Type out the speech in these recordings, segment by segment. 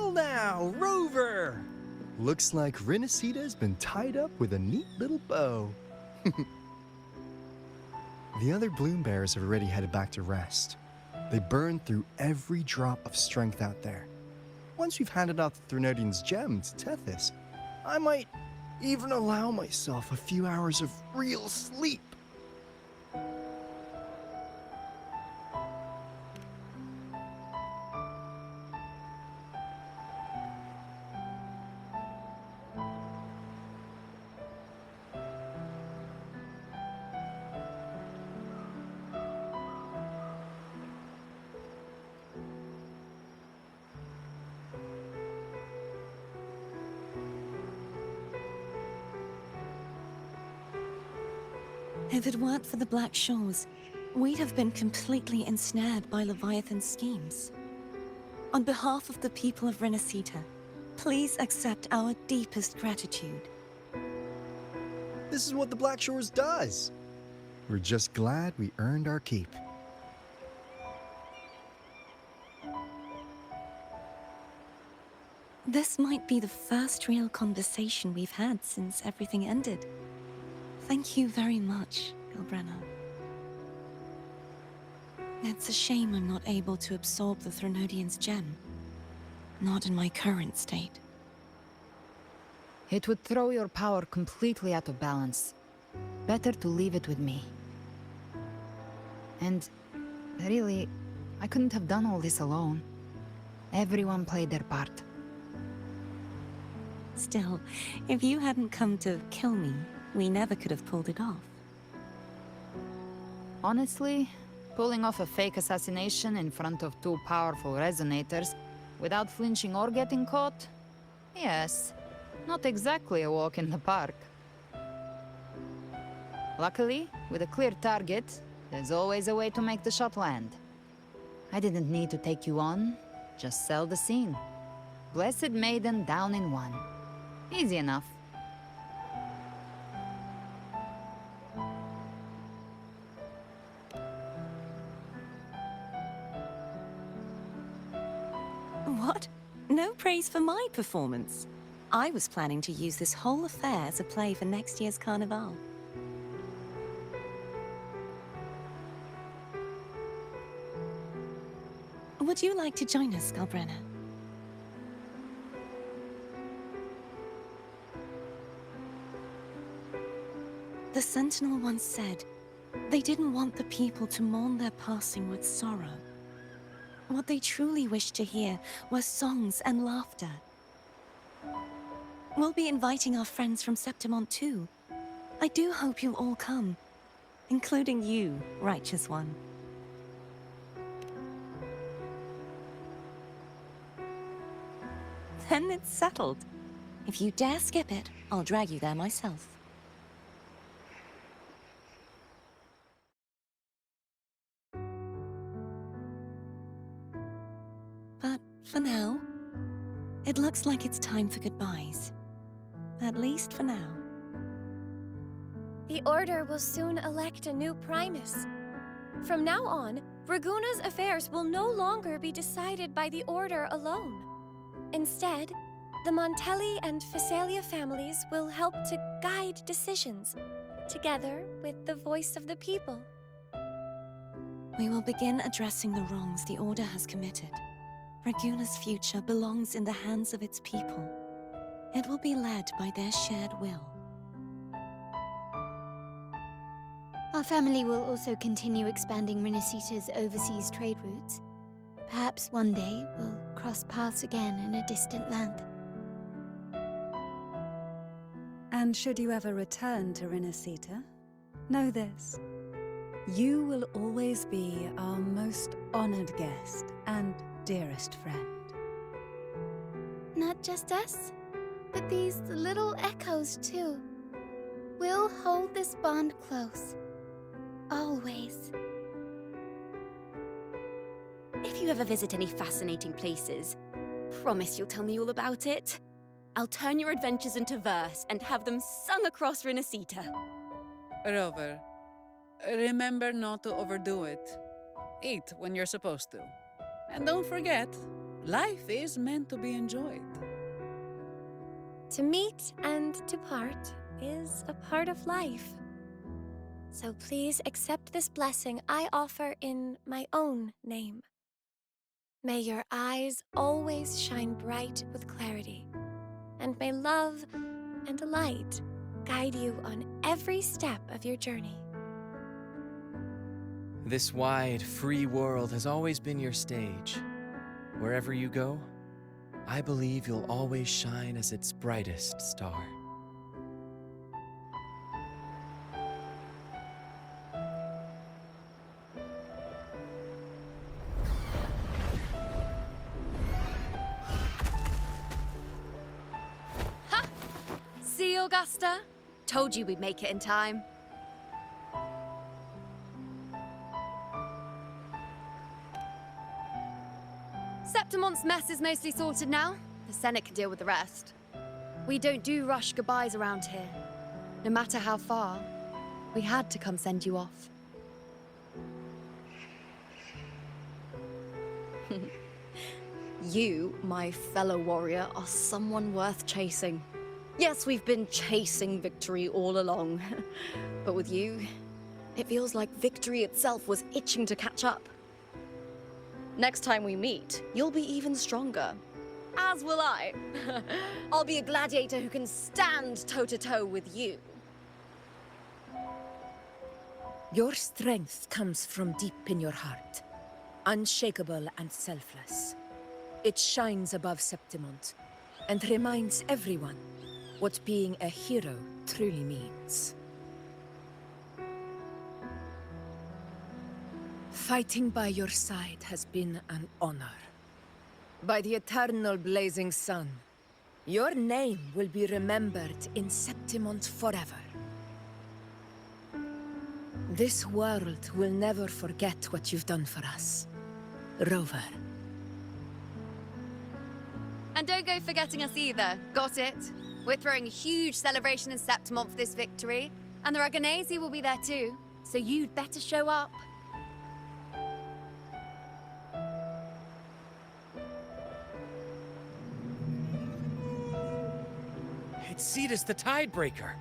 Well now, Rover! Looks like Renacita's been tied up with a neat little bow. The other bloom bearers have already headed back to rest. They burned through every drop of strength out there. Once we've handed out the Threnodian's gem to Tethys, I might even allow myself a few hours of real sleep. If it weren't for the Black Shores, we'd have been completely ensnared by Leviathan's schemes. On behalf of the people of Renacita, please accept our deepest gratitude. This is what the Black Shores does. We're just glad we earned our keep. This might be the first real conversation we've had since everything ended. Thank you very much, Gilbrenna. It's a shame I'm not able to absorb the Threnodian's gem. Not in my current state. It would throw your power completely out of balance. Better to leave it with me. And really, I couldn't have done all this alone. Everyone played their part. Still, if you hadn't come to kill me, we never could have pulled it off. Honestly, pulling off a fake assassination in front of two powerful resonators without flinching or getting caught? Yes, not exactly a walk in the park. Luckily, with a clear target, there's always a way to make the shot land. I didn't need to take you on, just sell the scene. Blessed Maiden down in one. Easy enough. What? No praise for my performance. I was planning to use this whole affair as a play for next year's Carnival. Would you like to join us, Gilbrenna? The Sentinel once said, they didn't want the people to mourn their passing with sorrow. What they truly wished to hear were songs and laughter. We'll be inviting our friends from Septimont too. I do hope you'll all come, including you, Righteous One. Then it's settled. If you dare skip it, I'll drag you there myself. But for now, it looks like it's time for goodbyes. At least for now. The Order will soon elect a new Primus. From now on, Raguna's affairs will no longer be decided by the Order alone. Instead, the Montelli and Phasalia families will help to guide decisions, together with the voice of the people. We will begin addressing the wrongs the Order has committed. Raguna's future belongs in the hands of its people. It will be led by their shared will. Our family will also continue expanding Renacita's overseas trade routes. Perhaps one day we'll cross paths again in a distant land. And should you ever return to Renacita, know this. You will always be our most honored guest and dearest friend. Not just us, but these little echoes too. We'll hold this bond close. Always. If you ever visit any fascinating places, promise you'll tell me all about it. I'll turn your adventures into verse and have them sung across Renacita. Rover, remember not to overdo it. Eat when you're supposed to. And don't forget, Life is meant to be enjoyed. To meet and to part is a part of life. So please accept this blessing I offer in my own name. May your eyes always shine bright with clarity, and may love and light guide you on every step of your journey. This wide, free world has always been your stage. Wherever you go, I believe you'll always shine as its brightest star. See, Augusta? Told you we'd make it in time. Septimon's mess is mostly sorted now. The Senate can deal with the rest. We don't do rush goodbyes around here. No matter how far, we had to come send you off. You, my fellow warrior, are someone worth chasing. Yes, we've been chasing victory all along. But with you, it feels like victory itself was itching to catch up. Next time we meet, you'll be even stronger. As will I. I'll be a gladiator who can stand toe-to-toe with you. Your strength comes from deep in your heart, unshakable and selfless. It shines above Septimont and reminds everyone what being a hero truly means. Fighting by your side has been an honor. By the eternal blazing sun, your name will be remembered in Septimont forever. This world will never forget what you've done for us, Rover. And don't go forgetting us either, got it? We're throwing a huge celebration in Septimont for this victory, and the Aragonese will be there too, so you'd better show up. It's Cetus the Tidebreaker.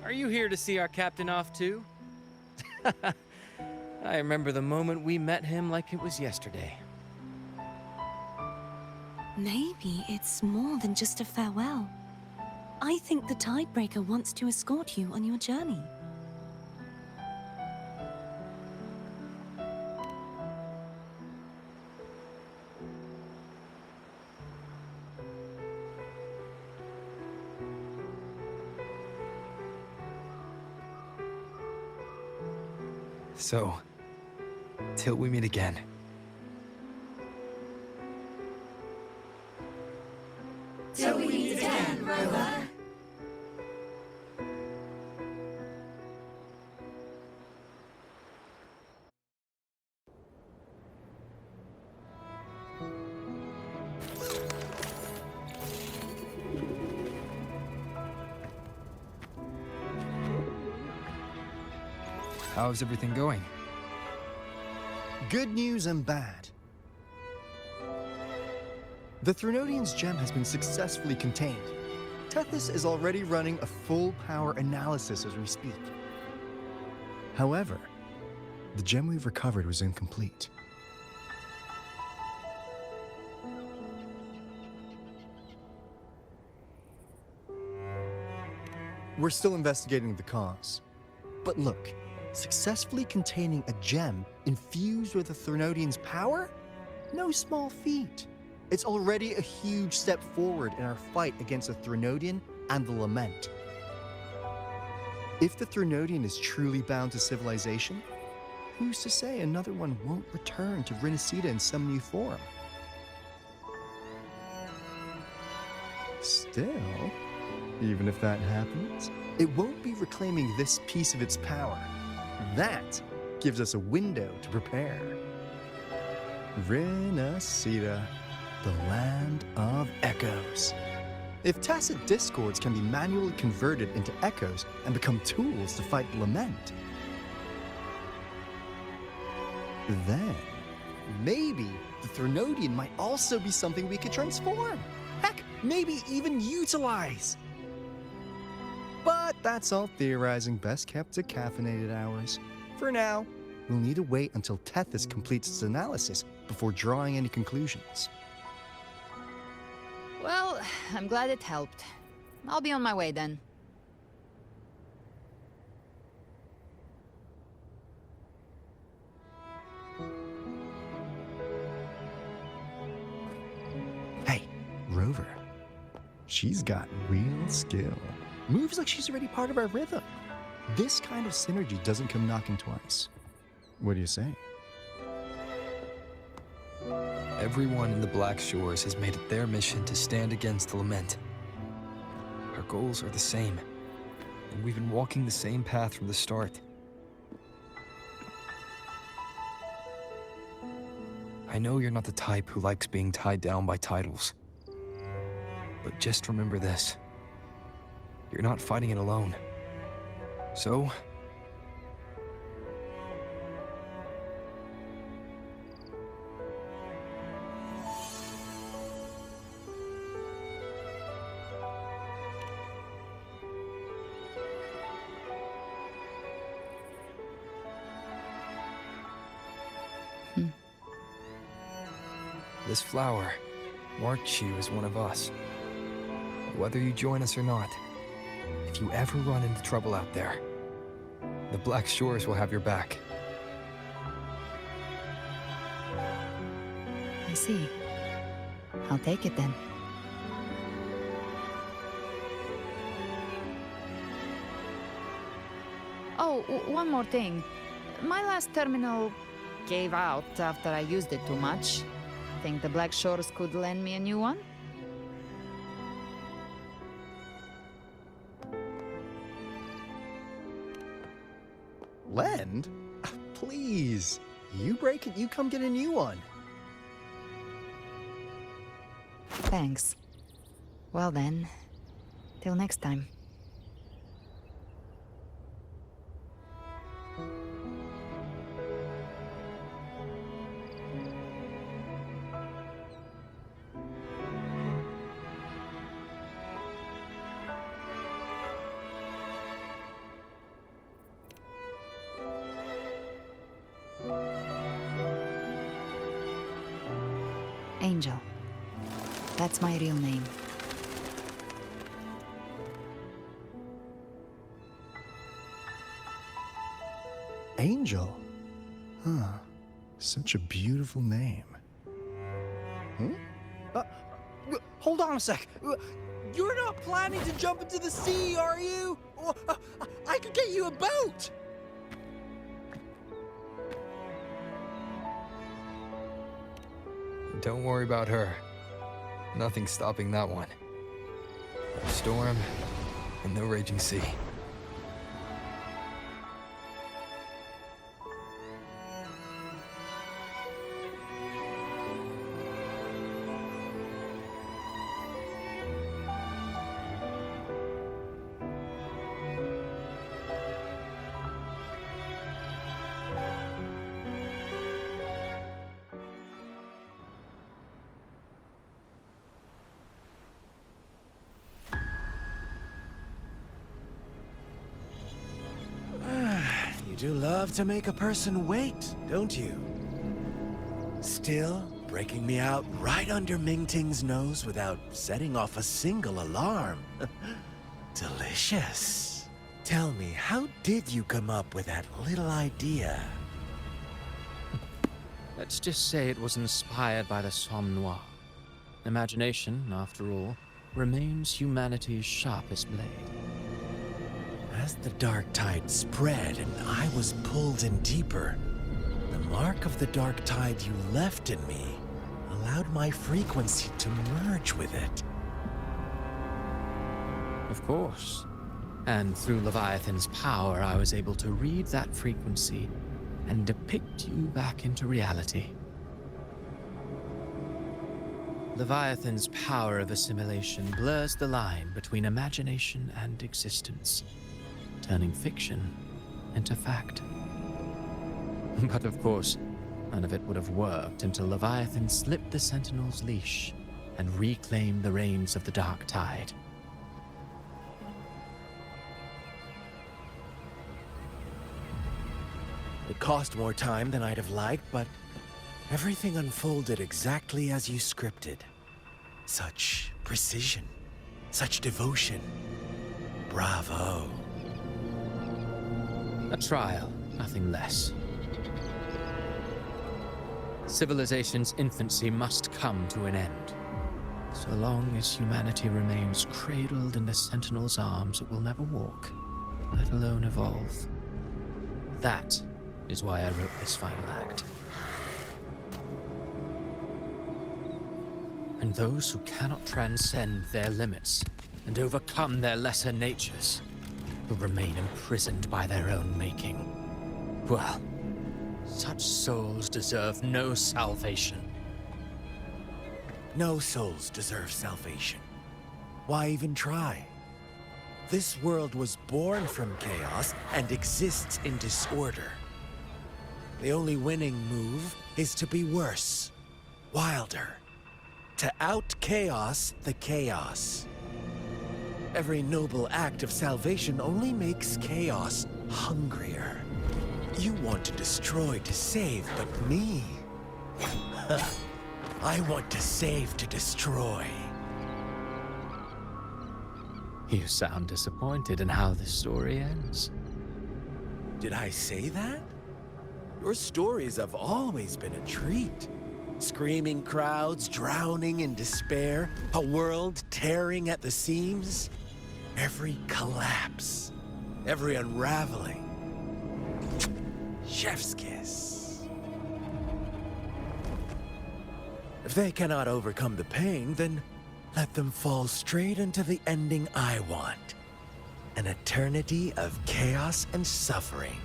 Are you here to see our captain off too? I remember the moment we met him like it was yesterday. Maybe it's more than just a farewell. I think the Tidebreaker wants to escort you on your journey. So, till we meet again. Till we meet again, Rover. How's everything going? Good news and bad. The Threnodian's gem has been successfully contained. Tethys is already running a full power analysis as we speak. However, the gem we've recovered was incomplete. We're still investigating the cause. But look, successfully containing a gem infused with the Threnodian's power? No small feat. It's already a huge step forward in our fight against the Threnodian and the Lament. If the Threnodian is truly bound to civilization, who's to say another one won't return to Rinascita in some new form? Still, even if that happens, it won't be reclaiming this piece of its power. That gives us a window to prepare. Rinascita, the land of echoes. If tacit discords can be manually converted into echoes and become tools to fight Lament, then maybe the Threnodian might also be something we could transform. Heck, maybe even utilize. But that's all theorizing best kept to caffeinated hours. For now, we'll need to wait until Tethys completes its analysis before drawing any conclusions. Well, I'm glad it helped. I'll be on my way then. Hey, Rover. She's got real skill. Moves like she's already part of our rhythm. This kind of synergy doesn't come knocking twice. What do you say? Everyone in the Black Shores has made it their mission to stand against the Lament. Our goals are the same, and we've been walking the same path from the start. I know you're not the type who likes being tied down by titles. But just remember this. You're not fighting it alone. So, this flower marks you as one of us. Whether you join us or not, if you ever run into trouble out there, the Black Shores will have your back. I see. I'll take it then. Oh, one more thing. My last terminal gave out after I used it too much. Think the Black Shores could lend me a new one? Lend? Please. You break it, you come get a new one. Thanks. Well then, till next time. Angel. That's my real name. Angel? Huh. Such a beautiful name. Hold on a sec. You're not planning to jump into the sea, are you? I could get you a boat! Don't worry about her. Nothing's stopping that one. No storm and no raging sea. You do love to make a person wait, don't you? Still, breaking me out right under Mingting's nose without setting off a single alarm. Delicious. Tell me, how did you come up with that little idea? Let's just say it was inspired by the Somme Noire. Imagination, after all, remains humanity's sharpest blade. As the Darktide spread and I was pulled in deeper, the mark of the Darktide you left in me allowed my frequency to merge with it. Of course. And through Leviathan's power, I was able to read that frequency and depict you back into reality. Leviathan's power of assimilation blurs the line between imagination and existence, turning fiction into fact. But of course, none of it would have worked until Leviathan slipped the Sentinel's leash and reclaimed the reins of the Darktide. It cost more time than I'd have liked, but everything unfolded exactly as you scripted. Such precision, such devotion. Bravo. A trial, nothing less. Civilization's infancy must come to an end. So long as humanity remains cradled in the Sentinel's arms, it will never walk, let alone evolve. That is why I wrote this final act. And those who cannot transcend their limits and overcome their lesser natures will remain imprisoned by their own making. Well, such souls deserve no salvation. No souls deserve salvation. Why even try? This world was born from chaos and exists in disorder. The only winning move is to be worse, wilder, to out-chaos the chaos. Every noble act of salvation only makes chaos hungrier. You want to destroy to save, but me? I want to save to destroy. You sound disappointed in how this story ends. Did I say that? Your stories have always been a treat. Screaming crowds drowning in despair, a world tearing at the seams. Every collapse, every unraveling. Chef's kiss. If they cannot overcome the pain, then let them fall straight into the ending I want. An eternity of chaos and suffering.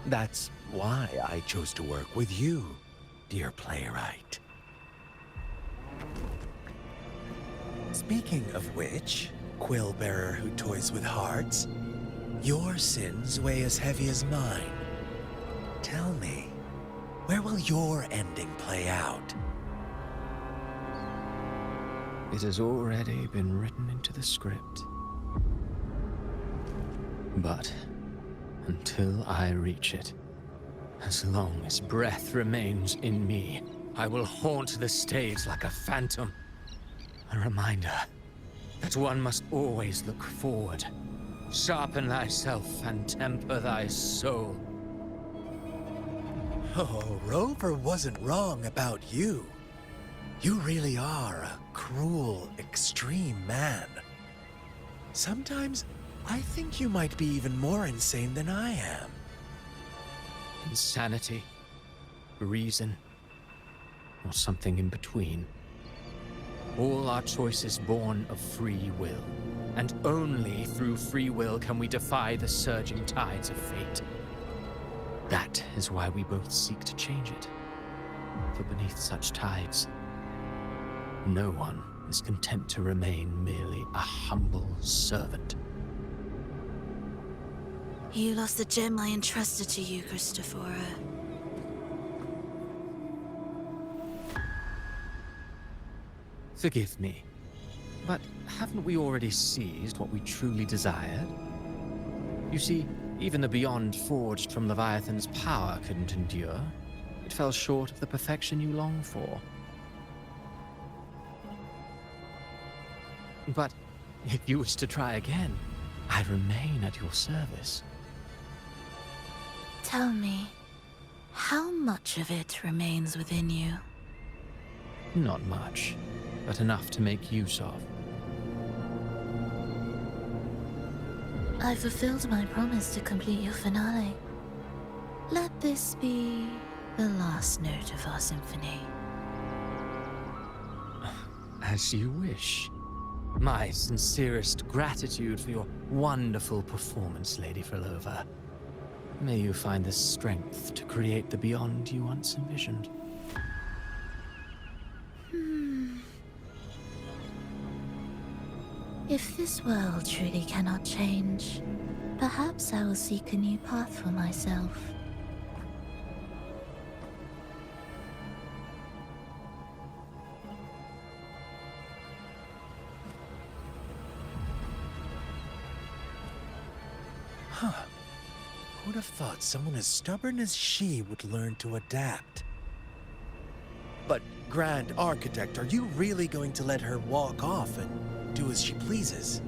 That's why I chose to work with you, dear playwright. Speaking of which, quill bearer who toys with hearts, your sins weigh as heavy as mine. Tell me, where will your ending play out? It has already been written into the script. But until I reach it, as long as breath remains in me, I will haunt the stage like a phantom. A reminder that one must always look forward. Sharpen thyself and temper thy soul. Oh, Rover wasn't wrong about you. You really are a cruel, extreme man. Sometimes I think you might be even more insane than I am. Insanity, reason, or something in between. All our choices born of free will, and only through free will can we defy the surging tides of fate. That is why we both seek to change it. For beneath such tides, no one is content to remain merely a humble servant. You lost the gem I entrusted to you, Christophora. Forgive me, but haven't we already seized what we truly desired? You see, even the beyond forged from Leviathan's power couldn't endure. It fell short of the perfection you long for. But if you wish to try again, I remain at your service. Tell me, how much of it remains within you? Not much, but enough to make use of. I fulfilled my promise to complete your finale. Let this be the last note of our symphony. As you wish. My sincerest gratitude for your wonderful performance, Lady Frolova. May you find the strength to create the beyond you once envisioned. If this world truly cannot change, perhaps I will seek a new path for myself. would have thought someone as stubborn as she would learn to adapt. But, Grand Architect, are you really going to let her walk off and do as she pleases?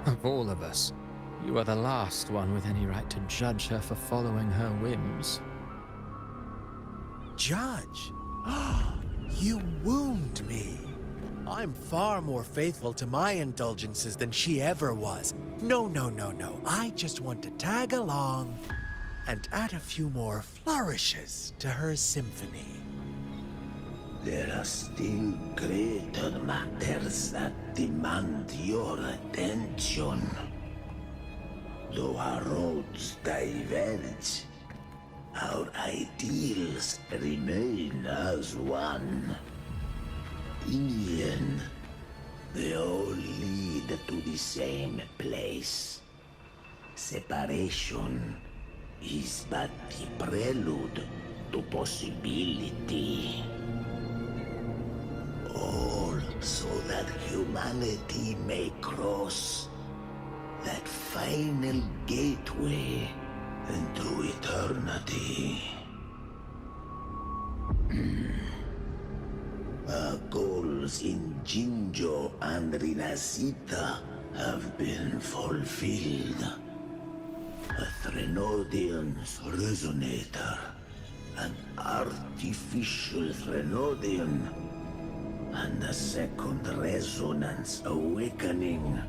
Of all of us, you are the last one with any right to judge her for following her whims. Judge? You wound me. I'm far more faithful to my indulgences than she ever was. No. I just want to tag along and add a few more flourishes to her symphony. There are still greater matters that demand your attention. Though our roads diverge, our ideals remain as one. In the end, they all lead to the same place. Separation is but the prelude to possibility. All so that humanity may cross that final gateway into eternity. Our goals in Jinjo and Rinasita have been fulfilled. A Threnodian's resonator, an artificial Threnodian, and a second resonance awakening.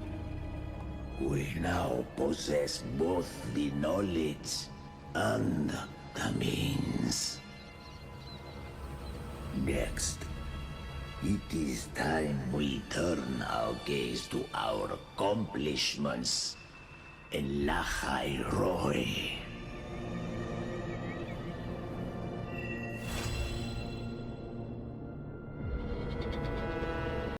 We now possess both the knowledge and the means. Next, it is time we turn our gaze to our accomplishments in Lahai Roy.